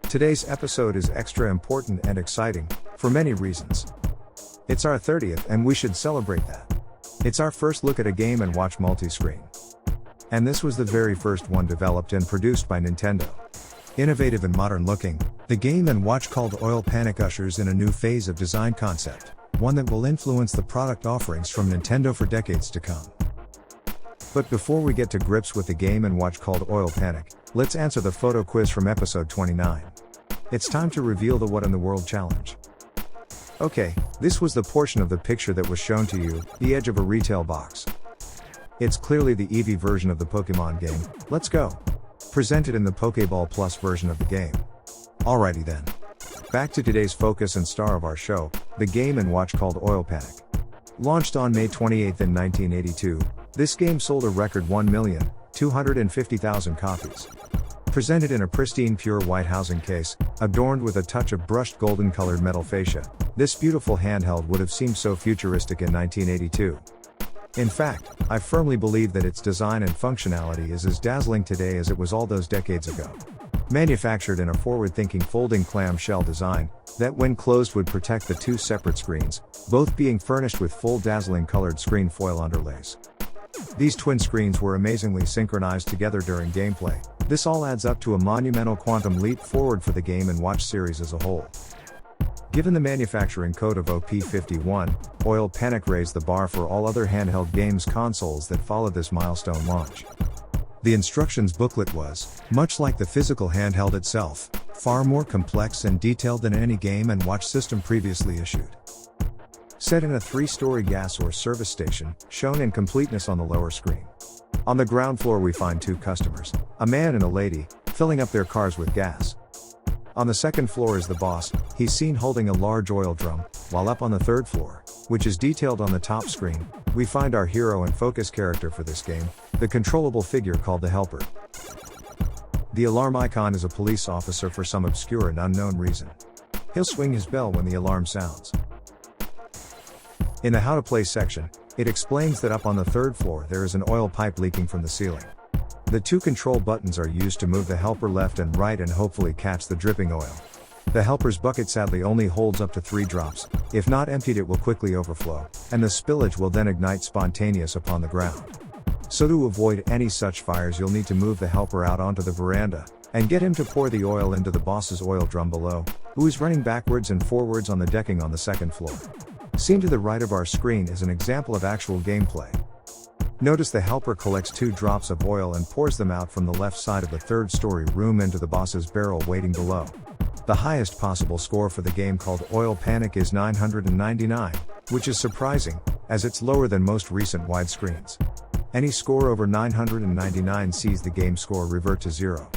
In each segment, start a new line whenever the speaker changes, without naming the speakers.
Today's episode is extra important and exciting, for many reasons. It's our 30th and we should celebrate that. It's our first look at a Game & Watch multi-screen. And this was the very first one developed and produced by Nintendo. Innovative and modern looking, the Game & Watch called Oil Panic ushers in a new phase of design concept, one that will influence the product offerings from Nintendo for decades to come. But before we get to grips with the Game & Watch called Oil Panic, let's answer the photo quiz from episode 29. It's time to reveal the What in the World challenge. Okay, this was the portion of the picture that was shown to you, the edge of a retail box. It's clearly the Eevee version of the Pokemon game, let's go. Presented in the Pokeball Plus version of the game. Alrighty then. Back to today's focus and star of our show, the Game & Watch called Oil Panic. Launched on May 28 in 1982, this game sold a record 1,250,000 copies. Presented in a pristine pure white housing case, adorned with a touch of brushed golden colored metal fascia, this beautiful handheld would have seemed so futuristic in 1982. In fact, I firmly believe that its design and functionality is as dazzling today as it was all those decades ago. Manufactured in a forward-thinking folding clamshell design, that when closed would protect the two separate screens, both being furnished with full dazzling colored screen foil underlays. These twin screens were amazingly synchronized together during gameplay. This all adds up to a monumental quantum leap forward for the Game & Watch series as a whole. Given the manufacturing code of OP-51, Oil Panic raised the bar for all other handheld games consoles that followed this milestone launch. The instructions booklet was, much like the physical handheld itself, far more complex and detailed than any Game & Watch system previously issued. Set in a 3-story gas or service station, shown in completeness on the lower screen. On the ground floor we find two customers, a man and a lady, filling up their cars with gas. On the second floor is the boss, he's seen holding a large oil drum, while up on the third floor, which is detailed on the top screen, we find our hero and focus character for this game, the controllable figure called the Helper. The alarm icon is a police officer for some obscure and unknown reason. He'll swing his bell when the alarm sounds. In the How to Play section, it explains that up on the third floor there is an oil pipe leaking from the ceiling. The two control buttons are used to move the Helper left and right and hopefully catch the dripping oil. The Helper's bucket sadly only holds up to 3 drops, if not emptied it will quickly overflow, and the spillage will then ignite spontaneous upon the ground. So to avoid any such fires you'll need to move the Helper out onto the veranda, and get him to pour the oil into the boss's oil drum below, who is running backwards and forwards on the decking on the second floor. Seen to the right of our screen is an example of actual gameplay. Notice the Helper collects 2 drops of oil and pours them out from the left side of the third-story room into the boss's barrel waiting below. The highest possible score for the game called Oil Panic is 999, which is surprising, as it's lower than most recent widescreens. Any score over 999 sees the game score revert to 0.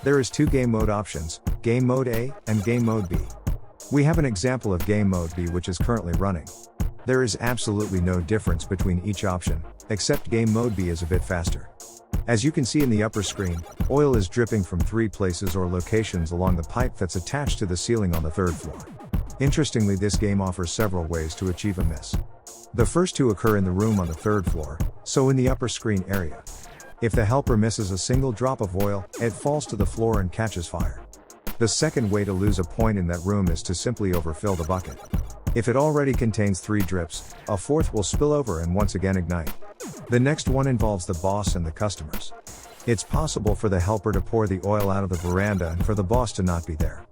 There is 2 game mode options, Game Mode A and Game Mode B. We have an example of Game Mode B which is currently running. There is absolutely no difference between each option, except Game Mode B is a bit faster. As you can see in the upper screen, oil is dripping from 3 places or locations along the pipe that's attached to the ceiling on the third floor. Interestingly, this game offers several ways to achieve a miss. The first 2 occur in the room on the third floor, so in the upper screen area. If the Helper misses a single drop of oil, it falls to the floor and catches fire. The second way to lose a point in that room is to simply overfill the bucket. If it already contains 3 drips, a fourth will spill over and once again ignite. The next one involves the boss and the customers. It's possible for the Helper to pour the oil out of the veranda and for the boss to not be there.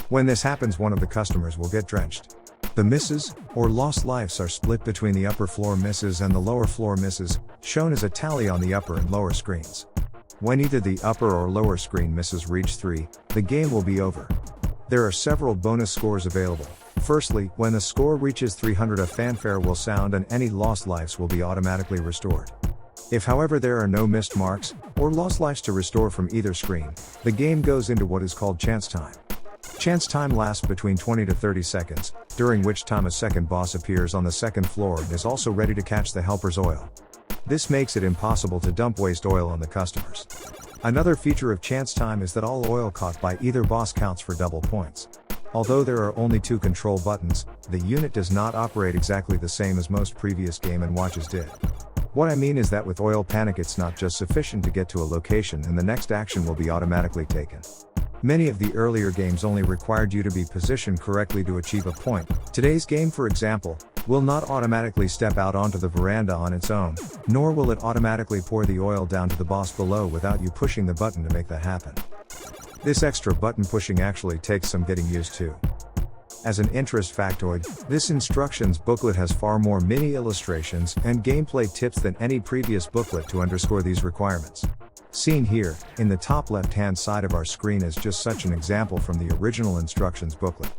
When this happens, one of the customers will get drenched. The misses, or lost lives, are split between the upper floor misses and the lower floor misses, shown as a tally on the upper and lower screens. When either the upper or lower screen misses reach 3, the game will be over. There are several bonus scores available. Firstly, when the score reaches 300 a fanfare will sound and any lost lives will be automatically restored. If however there are no missed marks, or lost lives to restore from either screen, the game goes into what is called chance time. Chance time lasts between 20 to 30 seconds, during which time a second boss appears on the second floor and is also ready to catch the Helper's oil. This makes it impossible to dump waste oil on the customers. Another feature of chance time is that all oil caught by either boss counts for double points. Although there are only 2 control buttons, the unit does not operate exactly the same as most previous Game & Watches did. What I mean is that with Oil Panic it's not just sufficient to get to a location and the next action will be automatically taken. Many of the earlier games only required you to be positioned correctly to achieve a point. Today's game, for example, will not automatically step out onto the veranda on its own, nor will it automatically pour the oil down to the boss below without you pushing the button to make that happen. This extra button pushing actually takes some getting used to. As an interest factoid, this instructions booklet has far more mini illustrations and gameplay tips than any previous booklet to underscore these requirements. Seen here, in the top left-hand side of our screen is just such an example from the original instructions booklet.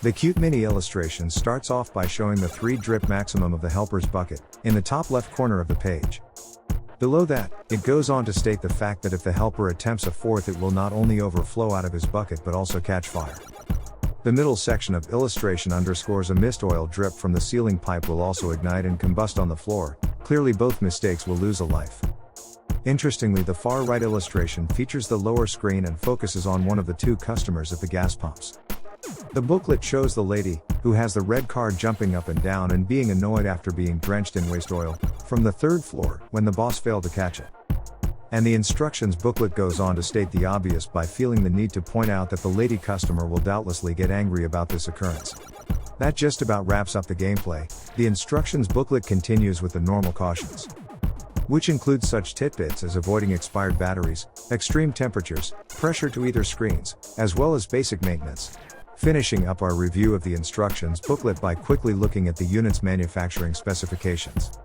The cute mini illustration starts off by showing the 3 drip maximum of the helper's bucket, in the top left corner of the page. Below that, it goes on to state the fact that if the helper attempts a 4th, it will not only overflow out of his bucket but also catch fire. The middle section of illustration underscores a mist oil drip from the ceiling pipe will also ignite and combust on the floor. Clearly both mistakes will lose a life. Interestingly, the far right illustration features the lower screen and focuses on one of the 2 customers at the gas pumps. The booklet shows the lady, who has the red car jumping up and down and being annoyed after being drenched in waste oil, from the 3rd floor, when the boss failed to catch it. And the instructions booklet goes on to state the obvious by feeling the need to point out that the lady customer will doubtlessly get angry about this occurrence. That just about wraps up the gameplay. The instructions booklet continues with the normal cautions, which includes such tidbits as avoiding expired batteries, extreme temperatures, pressure to either screens, as well as basic maintenance. Finishing up our review of the instructions booklet by quickly looking at the unit's manufacturing specifications.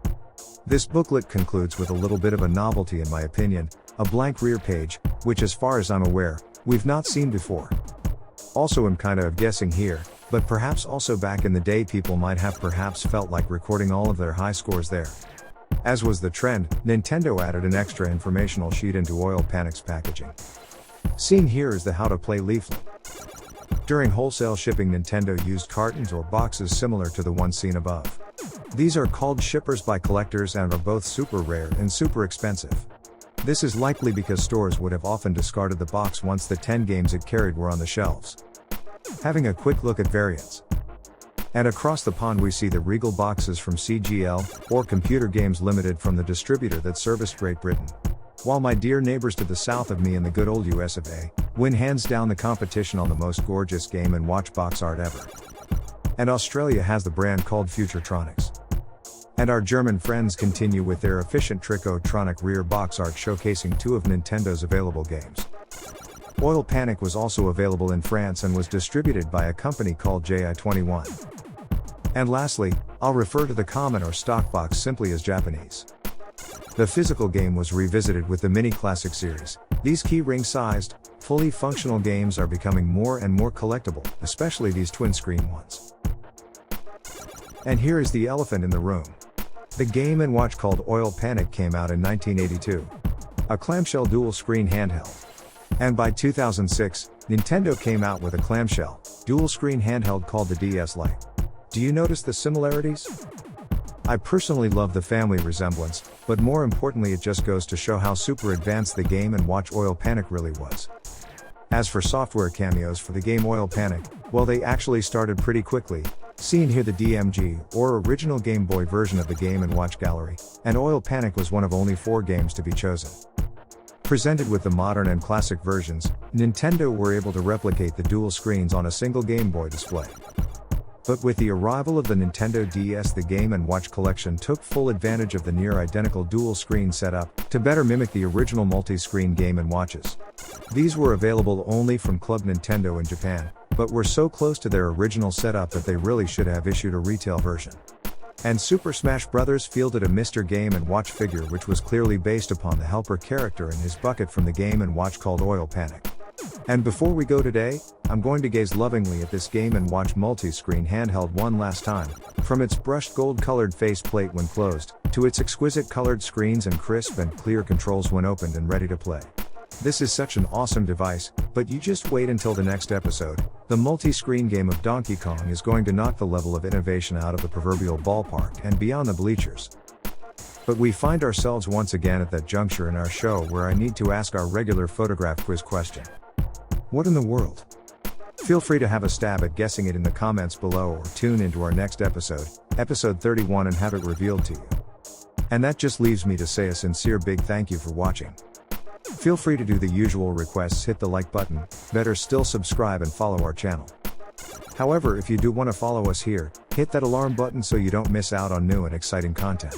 This booklet concludes with a little bit of a novelty in my opinion, a blank rear page, which as far as I'm aware, we've not seen before. Also I'm kinda of guessing here, but perhaps also back in the day people might have perhaps felt like recording all of their high scores there. As was the trend, Nintendo added an extra informational sheet into Oil Panic's packaging. Seen here is the how to play leaflet. During wholesale shipping, Nintendo used cartons or boxes similar to the one seen above. These are called shippers by collectors and are both super rare and super expensive. This is likely because stores would have often discarded the box once the 10 games it carried were on the shelves. Having a quick look at variants. And across the pond we see the Regal boxes from CGL, or Computer Games Limited, from the distributor that serviced Great Britain. While my dear neighbors to the south of me in the good old US of A, win hands down the competition on the most gorgeous Game & Watch box art ever. And Australia has the brand called Futuretronics. And our German friends continue with their efficient Trickotronic rear box art showcasing 2 of Nintendo's available games. Oil Panic was also available in France and was distributed by a company called JI21. And lastly, I'll refer to the common or stock box simply as Japanese. The physical game was revisited with the Mini Classic series. These key-ring-sized, fully functional games are becoming more and more collectible, especially these twin-screen ones. And here is the elephant in the room. The Game & Watch called Oil Panic came out in 1982. A clamshell dual-screen handheld. And by 2006, Nintendo came out with a clamshell, dual-screen handheld called the DS Lite. Do you notice the similarities? I personally love the family resemblance, but more importantly it just goes to show how super advanced the Game & Watch Oil Panic really was. As for software cameos for the game Oil Panic, well, they actually started pretty quickly. Seen here the DMG, or original Game Boy version of the Game & Watch gallery, and Oil Panic was one of only 4 games to be chosen. Presented with the modern and classic versions, Nintendo were able to replicate the dual screens on a single Game Boy display. But with the arrival of the Nintendo DS, the Game & Watch collection took full advantage of the near-identical dual-screen setup, to better mimic the original multi-screen Game & Watches. These were available only from Club Nintendo in Japan, but were so close to their original setup that they really should have issued a retail version. And Super Smash Bros. Fielded a Mr. Game & Watch figure which was clearly based upon the helper character in his bucket from the Game & Watch called Oil Panic. And before we go today, I'm going to gaze lovingly at this Game & Watch multi-screen handheld one last time, from its brushed gold-colored faceplate when closed, to its exquisite colored screens and crisp and clear controls when opened and ready to play. This is such an awesome device, but you just wait until the next episode. The multi-screen game of Donkey Kong is going to knock the level of innovation out of the proverbial ballpark and beyond the bleachers. But we find ourselves once again at that juncture in our show where I need to ask our regular photograph quiz question. What in the world? Feel free to have a stab at guessing it in the comments below or tune into our next episode, episode 31, and have it revealed to you. And that just leaves me to say a sincere big thank you for watching. Feel free to do the usual requests, hit the like button, better still subscribe and follow our channel. However, if you do want to follow us here, hit that alarm button so you don't miss out on new and exciting content.